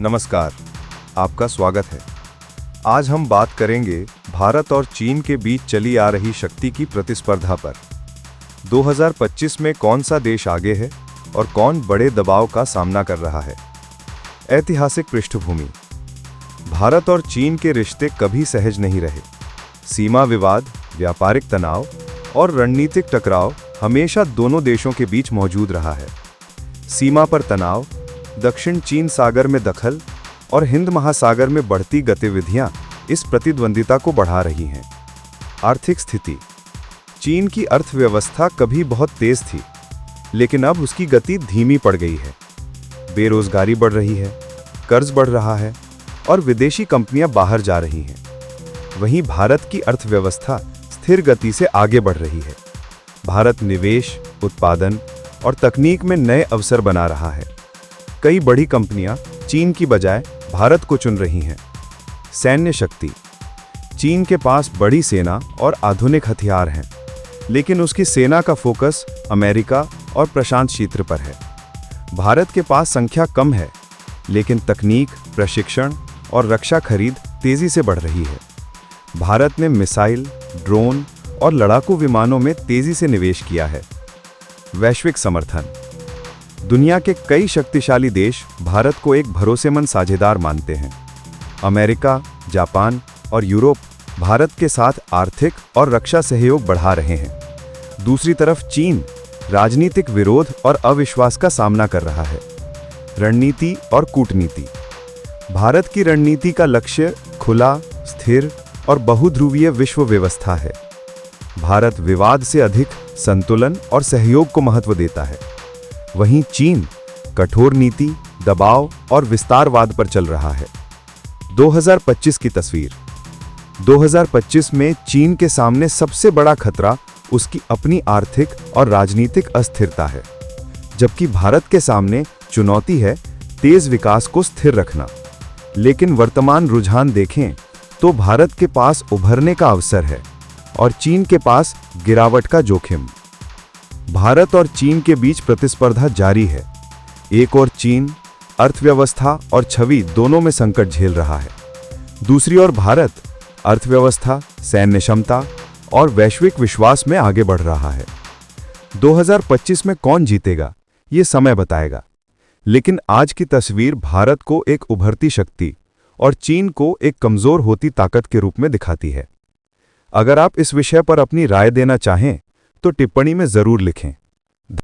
नमस्कार, आपका स्वागत है। आज हम बात करेंगे भारत और चीन के बीच चली आ रही शक्ति की प्रतिस्पर्धा पर। 2025 में कौन सा देश आगे है और कौन बड़े दबाव का सामना कर रहा है। ऐतिहासिक पृष्ठभूमि। भारत और चीन के रिश्ते कभी सहज नहीं रहे। सीमा विवाद, व्यापारिक तनाव और रणनीतिक टकराव हमेशा दोनों देशों के बीच मौजूद रहा है। सीमा पर तनाव, दक्षिण चीन सागर में दखल और हिंद महासागर में बढ़ती गतिविधियां इस प्रतिद्वंदिता को बढ़ा रही हैं। आर्थिक स्थिति। चीन की अर्थव्यवस्था कभी बहुत तेज थी, लेकिन अब उसकी गति धीमी पड़ गई है। बेरोजगारी बढ़ रही है, कर्ज बढ़ रहा है और विदेशी कंपनियां बाहर जा रही हैं। वहीं भारत की अर्थव्यवस्था स्थिर गति से आगे बढ़ रही है। भारत निवेश, उत्पादन और तकनीक में नए अवसर बना रहा है। कई बड़ी कंपनियां चीन की बजाय भारत को चुन रही हैं। सैन्य शक्ति। चीन के पास बड़ी सेना और आधुनिक हथियार हैं, लेकिन उसकी सेना का फोकस अमेरिका और प्रशांत क्षेत्र पर है। भारत के पास संख्या कम है, लेकिन तकनीक, प्रशिक्षण और रक्षा खरीद तेजी से बढ़ रही है। भारत ने मिसाइल, ड्रोन और लड़ाकू विमानों में तेजी से निवेश किया है। वैश्विक समर्थन। दुनिया के कई शक्तिशाली देश भारत को एक भरोसेमंद साझेदार मानते हैं। अमेरिका, जापान और यूरोप भारत के साथ आर्थिक और रक्षा सहयोग बढ़ा रहे हैं। दूसरी तरफ चीन राजनीतिक विरोध और अविश्वास का सामना कर रहा है। रणनीति और कूटनीति। भारत की रणनीति का लक्ष्य खुला, स्थिर और बहुध्रुवीय विश्व व्यवस्था है। भारत विवाद से अधिक संतुलन और सहयोग को महत्व देता है। वहीं चीन कठोर नीति, दबाव और विस्तारवाद पर चल रहा है। 2025 की तस्वीर। 2025 में चीन के सामने सबसे बड़ा खतरा उसकी अपनी आर्थिक और राजनीतिक अस्थिरता है, जबकि भारत के सामने चुनौती है तेज विकास को स्थिर रखना। लेकिन वर्तमान रुझान देखें तो भारत के पास उभरने का अवसर है और चीन के पास गिरावट का जोखिम। भारत और चीन के बीच प्रतिस्पर्धा जारी है। एक ओर चीन अर्थव्यवस्था और छवि दोनों में संकट झेल रहा है। दूसरी ओर भारत अर्थव्यवस्था, सैन्य क्षमता और वैश्विक विश्वास में आगे बढ़ रहा है। 2025 में कौन जीतेगा, ये समय बताएगा। लेकिन आज की तस्वीर भारत को एक उभरती शक्ति और चीन को एक कमजोर होती ताकत के रूप में दिखाती है। अगर आप इस विषय पर अपनी राय देना चाहें तो टिप्पणी में जरूर लिखें।